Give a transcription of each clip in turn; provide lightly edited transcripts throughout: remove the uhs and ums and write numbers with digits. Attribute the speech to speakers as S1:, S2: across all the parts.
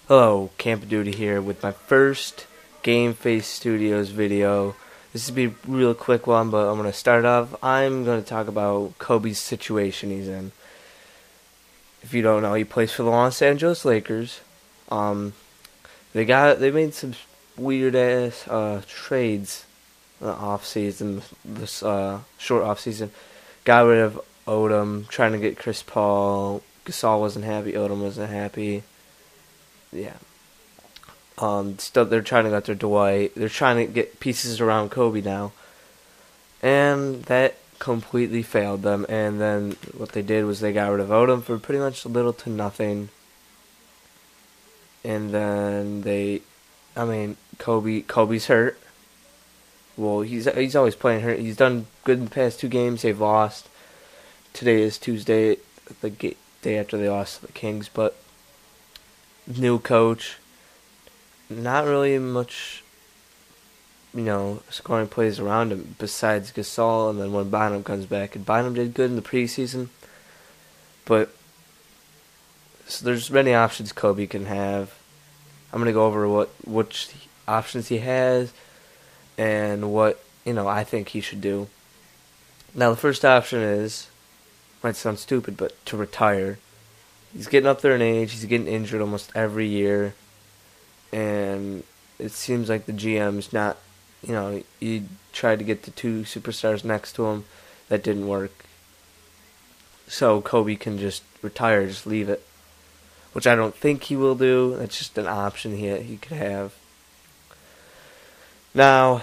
S1: Hello, Camp Duty here with my first GameFaceStudios video. This will be a real quick one, but I'm going to start off. I'm going to talk about Kobe's situation he's in. If you don't know, he plays for the Los Angeles Lakers. They made some weird ass trades in the off season, this short off season. Got rid of Odom, trying to get Chris Paul. Gasol wasn't happy. Odom wasn't happy. Yeah. Still, they're trying to get their Dwight. They're trying to get pieces around Kobe now, and that completely failed them. And then what they did was they got rid of Odom for pretty much little to nothing. And then Kobe's hurt. Well, he's always playing hurt. He's done good in the past 2 games. They've lost. Today is Tuesday, the day after they lost to the Kings, but new coach, not really much, scoring plays around him besides Gasol, and then when Bynum comes back, and Bynum did good in the preseason, but so there's many options Kobe can have. I'm gonna go over which options he has and what I think he should do. Now the first option might sound stupid, but to retire. He's getting up there in age. He's getting injured almost every year. And it seems like the GM's not, he tried to get the 2 superstars next to him. That didn't work. So Kobe can just retire, just leave it. Which I don't think he will do. That's just an option he could have. Now,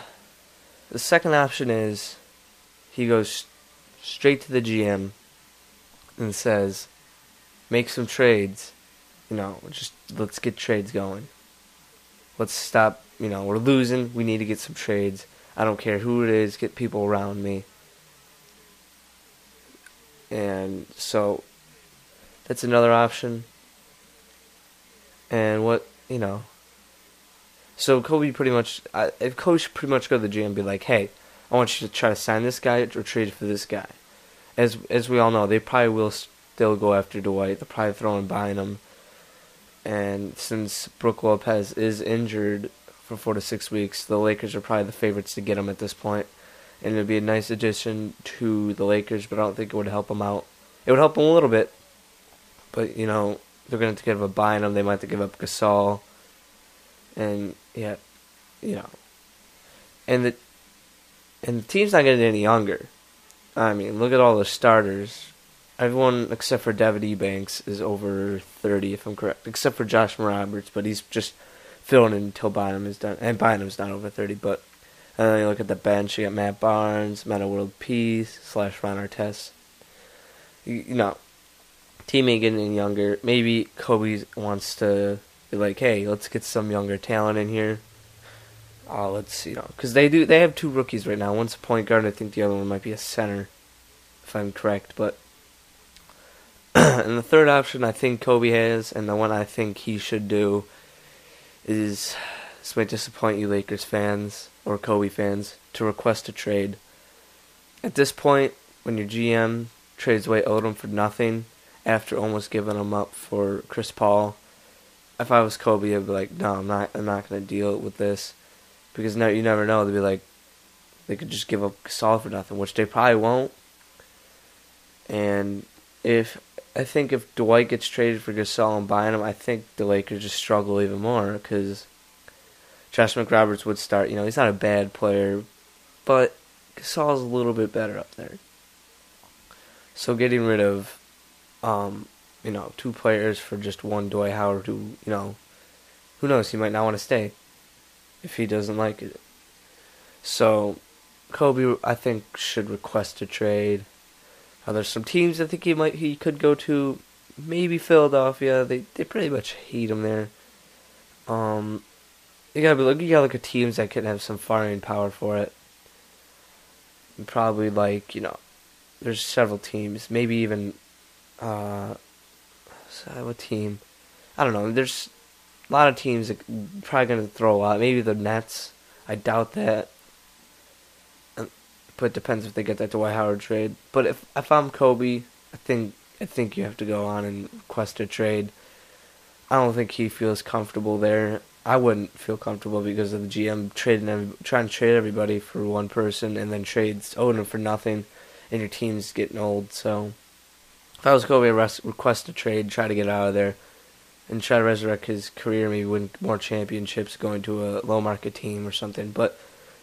S1: the second option is he goes straight to the GM and says, make some trades, just let's get trades going. Let's stop, we're losing, we need to get some trades. I don't care who it is, get people around me. And so, that's another option. And so Kobe pretty much, if Kobe should pretty much go to the GM and be like, hey, I want you to try to sign this guy or trade for this guy. As we all know, they probably will still go after Dwight. They'll probably throw in Bynum. And since Brook Lopez is injured for 4 to 6 weeks, the Lakers are probably the favorites to get him at this point. And it would be a nice addition to the Lakers, but I don't think it would help them out. It would help them a little bit. But, they're going to have to give up Bynum. They might have to give up Gasol. And, yeah, And the team's not getting any younger. I mean, look at all the starters. Everyone except for David Ebanks is over 30, if I'm correct. Except for Josh Roberts, but he's just filling in until Bynum is done. And Bynum's not over 30, but then you look at the bench. You got Matt Barnes, Meta World Peace, / Ron Artest. Team ain't getting any younger. Maybe Kobe wants to be like, hey, let's get some younger talent in here. Because they have 2 rookies right now. One's a point guard, I think the other one might be a center, if I'm correct. But and the third option I think Kobe has, and the one I think he should do, is, this might disappoint you Lakers fans, or Kobe fans, to request a trade. At this point, when your GM trades away Odom for nothing, after almost giving him up for Chris Paul, if I was Kobe, I'd be like, no, I'm not going to deal with this. Because you never know. They'd be like, they could just give up Gasol for nothing, which they probably won't. And I think if Dwight gets traded for Gasol and Bynum, I think the Lakers just struggle even more because Josh McRoberts would start. He's not a bad player, but Gasol's a little bit better up there. So getting rid of, 2 players for just one Dwight Howard, who who knows, he might not want to stay if he doesn't like it. So Kobe, I think, should request a trade. There's some teams I think he could go to. Maybe Philadelphia. They pretty much hate him there. You gotta look at teams that could have some firing power for it. And probably there's several teams. Maybe even what team? I don't know. There's a lot of teams that probably going to throw a lot. Maybe the Nets. I doubt that. But it depends if they get that Dwight Howard trade. But if I'm Kobe, I think you have to go on and request a trade. I don't think he feels comfortable there. I wouldn't feel comfortable because of the GM trying to trade everybody for one person and then trades owner for nothing, and your team's getting old. So if I was Kobe, I'd request a trade, try to get out of there, and try to resurrect his career, maybe win more championships, going to a low market team or something. But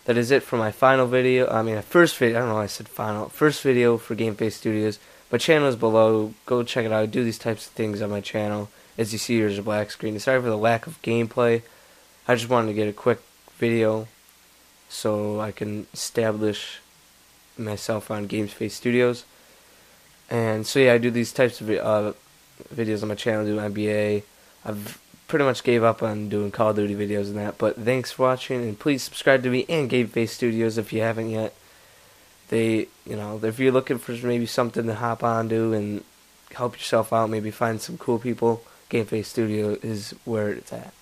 S1: that is it for my final video. First video. I don't know why I said final. First video for GameFaceStudios. My channel is below. Go check it out. I do these types of things on my channel. As you see, here's a black screen. Sorry for the lack of gameplay. I just wanted to get a quick video so I can establish myself on GameFaceStudios. And so yeah, I do these types of videos on my channel. I do NBA. I've pretty much gave up on doing Call of Duty videos and that. But thanks for watching, and please subscribe to me and GameFaceStudios if you haven't yet. If you're looking for maybe something to hop onto and help yourself out, maybe find some cool people, GameFaceStudio is where it's at.